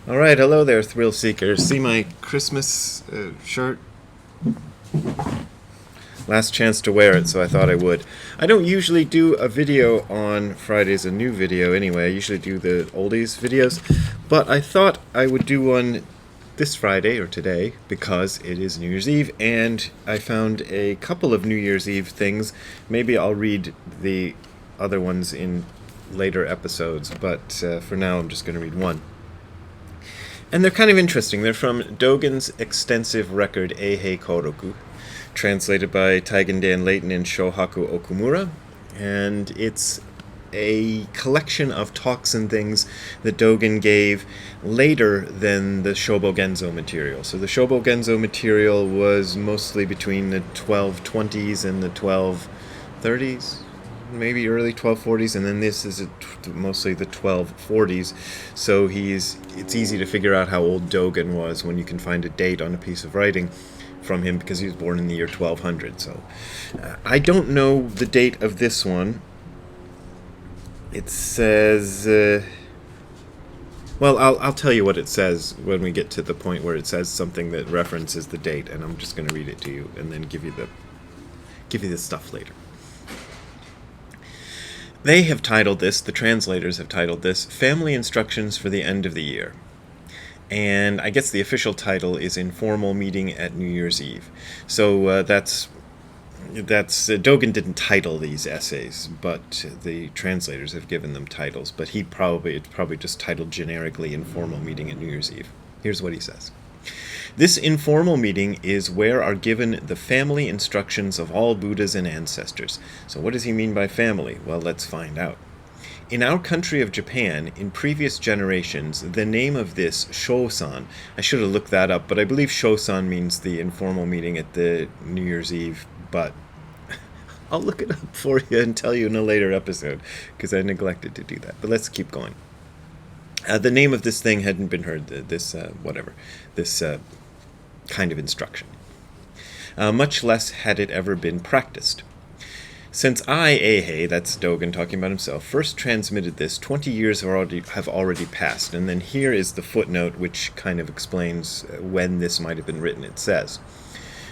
All right, hello there, thrill seekers. See my Christmas shirt? Last chance to wear it, so I thought I would. I don't usually do a video on Fridays, a new video anyway. I usually do the oldies videos, but I thought I would do one this Friday or today because it is New Year's Eve, and I found a couple of New Year's Eve things. Maybe I'll read the other ones in later episodes, but for now I'm just going to read one. And they're kind of interesting. They're from Dogen's extensive record Eihei Koroku, translated by Taigen Dan Leighton and Shohaku Okumura. And it's a collection of talks and things that Dogen gave later than the Shobo Genzo material. So the Shobo Genzo material was mostly between the 1220s and the 1230s, maybe early 1240s, and then this is mostly the 1240s. So it's easy to figure out how old Dogen was when you can find a date on a piece of writing from him, because he was born in the year 1200. So I don't know the date of this one. It says well, I'll tell you what it says when we get to the point where it says something that references the date, and I'm just going to read it to you and then give you the stuff later. They have titled this, the translators have titled this, Family Instructions for the End of the Year. And I guess the official title is Informal Meeting at New Year's Eve. So that's Dogen didn't title these essays, but the translators have given them titles. But it's probably just titled generically Informal Meeting at New Year's Eve. Here's what he says. This informal meeting is where are given the family instructions of all Buddhas and ancestors. So what does he mean by family? Well, let's find out. In our country of Japan, in previous generations, the name of this Shosan, I should have looked that up, but I believe Shosan means the informal meeting at the New Year's Eve, but I'll look it up for you and tell you in a later episode, because I neglected to do that. But let's keep going. The name of this thing hadn't been heard, this kind of instruction. Much less had it ever been practiced. Since I, Eihei, that's Dogen talking about himself, first transmitted this, 20 years have already passed. And then here is the footnote which kind of explains when this might have been written. It says,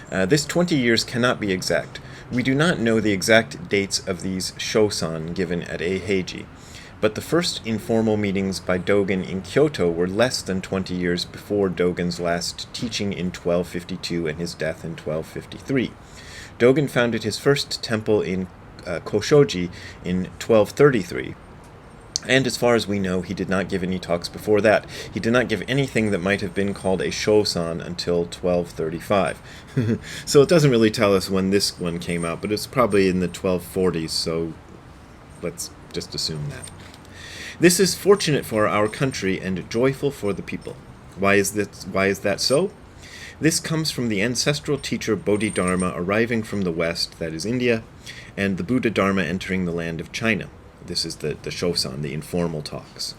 this 20 years cannot be exact. We do not know the exact dates of these shosan given at Eiheiji. But the first informal meetings by Dogen in Kyoto were less than 20 years before Dogen's last teaching in 1252 and his death in 1253. Dogen founded his first temple in Koshoji in 1233. And as far as we know, he did not give any talks before that. He did not give anything that might have been called a shosan until 1235. So it doesn't really tell us when this one came out, but it's probably in the 1240s, so let's just assume that. This is fortunate for our country and joyful for the people. Why is that so? This comes from the ancestral teacher Bodhidharma arriving from the west, that is India, and the Buddha Dharma entering the land of China. This is the shosan, the informal talks.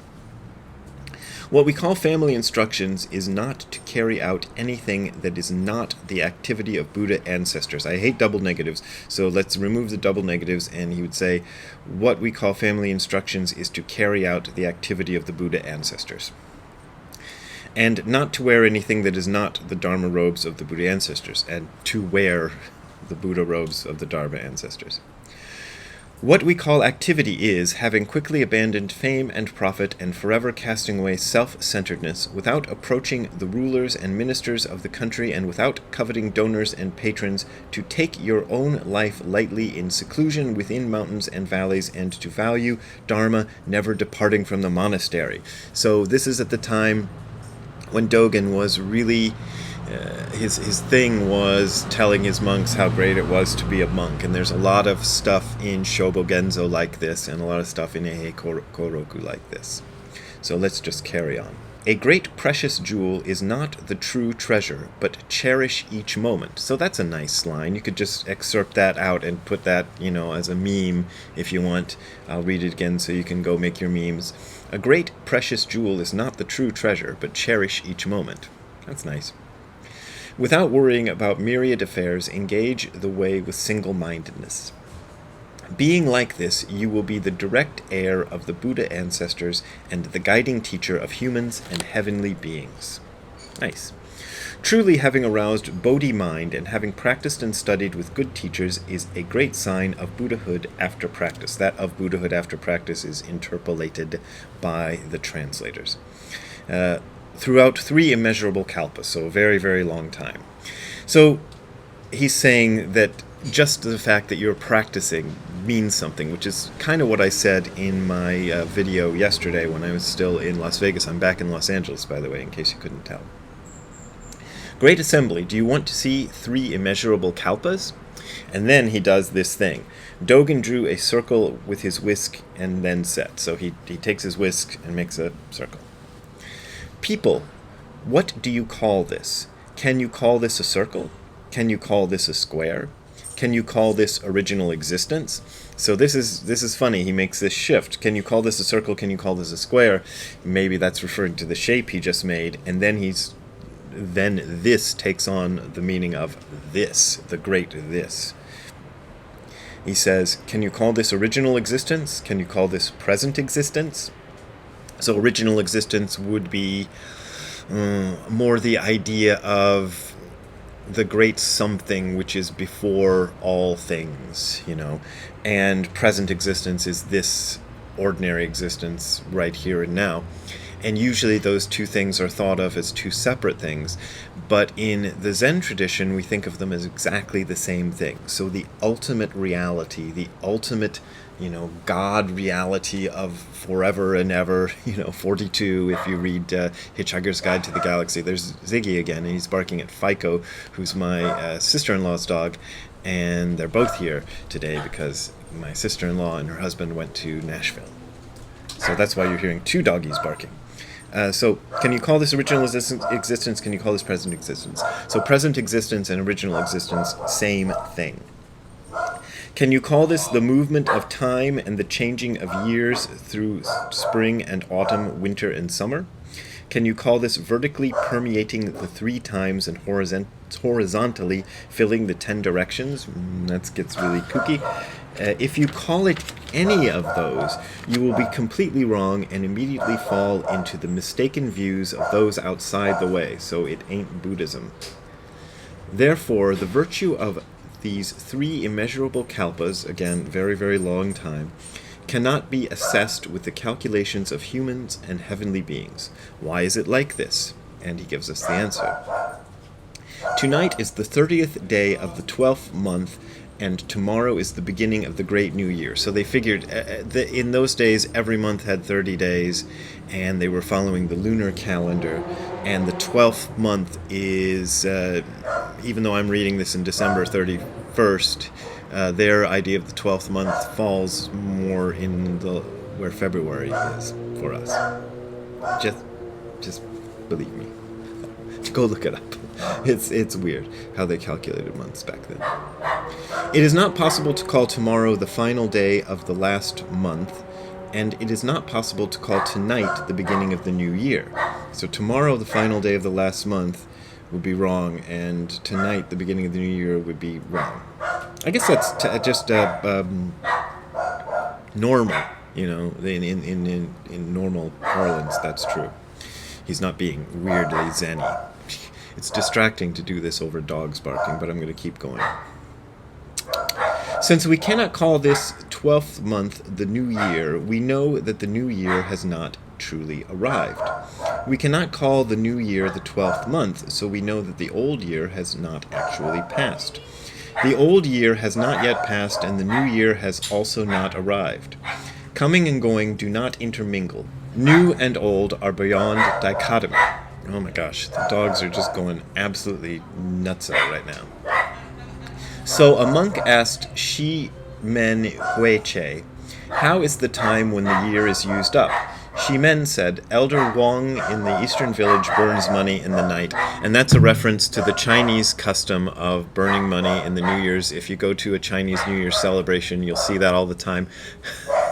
What we call family instructions is not to carry out anything that is not the activity of Buddha ancestors. I hate double negatives, so let's remove the double negatives, and he would say, what we call family instructions is to carry out the activity of the Buddha ancestors. And not to wear anything that is not the Dharma robes of the Buddha ancestors, and to wear the Buddha robes of the Dharma ancestors. What we call activity is, having quickly abandoned fame and profit and forever casting away self-centeredness, without approaching the rulers and ministers of the country and without coveting donors and patrons, to take your own life lightly in seclusion within mountains and valleys, and to value Dharma, never departing from the monastery. So this is at the time when Dogen was really... his thing was telling his monks how great it was to be a monk, and there's a lot of stuff in Shobo Genzo like this, and a lot of stuff in Eihei Koroku like this. So let's just carry on. A great precious jewel is not the true treasure, but cherish each moment. So that's a nice line. You could just excerpt that out and put that, as a meme if you want. I'll read it again so you can go make your memes. A great precious jewel is not the true treasure, but cherish each moment. That's nice. Without worrying about myriad affairs, engage the way with single-mindedness. Being like this, you will be the direct heir of the Buddha ancestors and the guiding teacher of humans and heavenly beings. Nice. Truly, having aroused Bodhi mind and having practiced and studied with good teachers is a great sign of Buddhahood after practice. That of Buddhahood after practice is interpolated by the translators. Throughout 3 immeasurable kalpas, so a very, very long time. So he's saying that just the fact that you're practicing means something, which is kind of what I said in my video yesterday when I was still in Las Vegas. I'm back in Los Angeles, by the way, in case you couldn't tell. Great Assembly, do you want to see 3 immeasurable kalpas? And then he does this thing. Dogen drew a circle with his whisk and then set. So he takes his whisk and makes a circle. People, what do you call this? Can you call this a circle? Can you call this a square? Can you call this original existence? So this is funny. He makes this shift. Can you call this a circle? Can you call this a square? Maybe that's referring to the shape he just made. And then this takes on the meaning of this, the great this. He says, can you call this original existence? Can you call this present existence? So original existence would be more the idea of the great something which is before all things, and present existence is this ordinary existence right here and now. And usually those 2 things are thought of as 2 separate things, but in the Zen tradition we think of them as exactly the same thing. So the ultimate reality, the ultimate God reality of forever and ever, 42, if you read Hitchhiker's Guide to the Galaxy. There's Ziggy again, and he's barking at Fico, who's my sister-in-law's dog, and they're both here today because my sister-in-law and her husband went to Nashville. So that's why you're hearing 2 doggies barking. So can you call this original existence? Can you call this present existence? So present existence and original existence, same thing. Can you call this the movement of time and the changing of years through spring and autumn, winter and summer? Can you call this vertically permeating the 3 times and horizontally filling the 10 directions? That gets really kooky. If you call it any of those, you will be completely wrong and immediately fall into the mistaken views of those outside the way, so it ain't Buddhism. Therefore, the virtue of these 3 immeasurable kalpas, again, very, very long time, cannot be assessed with the calculations of humans and heavenly beings. Why is it like this? And he gives us the answer. Tonight is the 30th day of the 12th month, and tomorrow is the beginning of the great new year. So they figured in those days every month had 30 days, and they were following the lunar calendar, and the 12th month is, even though I'm reading this in December 31st, their idea of the 12th month falls more in where February is for us. Just believe me. Go look it up. It's weird how they calculated months back then. It is not possible to call tomorrow the final day of the last month, and it is not possible to call tonight the beginning of the new year. So tomorrow, the final day of the last month, would be wrong, and tonight, the beginning of the new year, would be wrong. I guess that's just normal, in normal parlance, that's true. He's not being weirdly zen-y. It's distracting to do this over dogs barking, but I'm going to keep going. Since we cannot call this 12th month the new year, we know that the new year has not truly arrived. We cannot call the new year the 12th month, so we know that the old year has not actually passed. The old year has not yet passed, and the new year has also not arrived. Coming and going do not intermingle. New and old are beyond dichotomy. Oh my gosh, the dogs are just going absolutely nutso right now. So a monk asked Shi Men Huiche, how is the time when the year is used up? Shi Men said, Elder Wang in the eastern village burns money in the night. And that's a reference to the Chinese custom of burning money in the New Year's. If you go to a Chinese New Year's celebration, you'll see that all the time.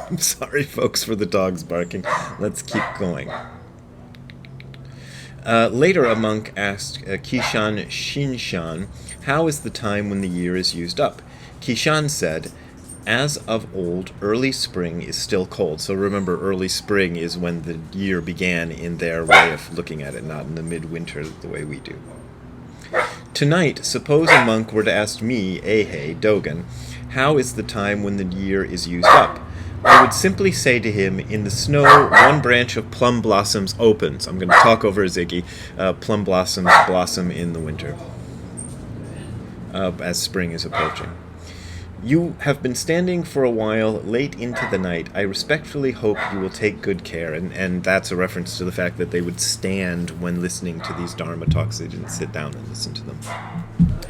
I'm sorry, folks, for the dogs barking. Let's keep going. Later, a monk asked Kishan Shinshan, how is the time when the year is used up? Kishan said, As of old, early spring is still cold. So remember, early spring is when the year began in their way of looking at it, not in the midwinter the way we do. Tonight, suppose a monk were to ask me, Eihei, Dogen, how is the time when the year is used up? I would simply say to him, in the snow, one branch of plum blossoms opens. I'm going to talk over Ziggy. Plum blossoms blossom in the winter, as spring is approaching. You have been standing for a while late into the night. I respectfully hope you will take good care. And that's a reference to the fact that they would stand when listening to these Dharma talks. They didn't sit down and listen to them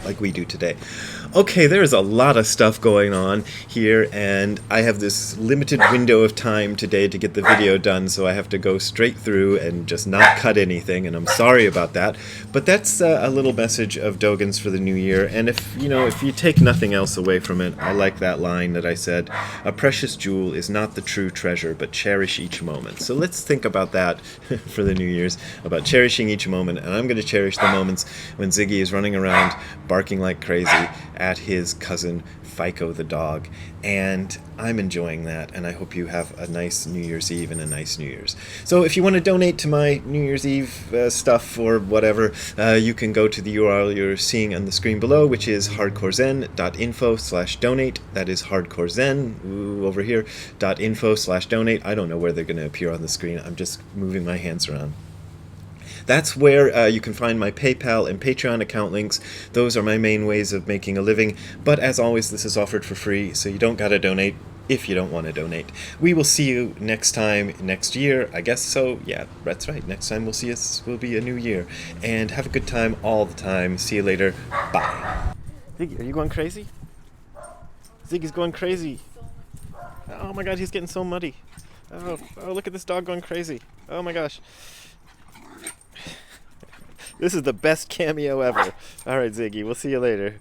like we do today. Okay, there's a lot of stuff going on here, and I have this limited window of time today to get the video done, so I have to go straight through and just not cut anything, and I'm sorry about that. But that's a little message of Dogen's for the new year, and if you take nothing else away from it, I like that line that I said, a precious jewel is not the true treasure, but cherish each moment. So let's think about that for the New Year's, about cherishing each moment, and I'm going to cherish the moments when Ziggy is running around barking like crazy at his cousin Fico the dog, and I'm enjoying that, and I hope you have a nice New Year's Eve and a nice New Year's. So if you want to donate to my New Year's Eve stuff or whatever, you can go to the URL you're seeing on the screen below, which is hardcorezen.info/donate. That is hardcorezen, over here, .info/donate. I don't know where they're going to appear on the screen. I'm just moving my hands around. That's where you can find my PayPal and Patreon account links. Those are my main ways of making a living. But as always, this is offered for free, so you don't gotta donate if you don't want to donate. We will see you next time, next year, I guess so. Yeah, that's right. Next time we'll see us will be a new year. And have a good time all the time. See you later. Bye. Ziggy, are you going crazy? Ziggy's going crazy. Oh my god, he's getting so muddy. Oh, look at this dog going crazy. Oh my gosh. This is the best cameo ever. All right, Ziggy, we'll see you later.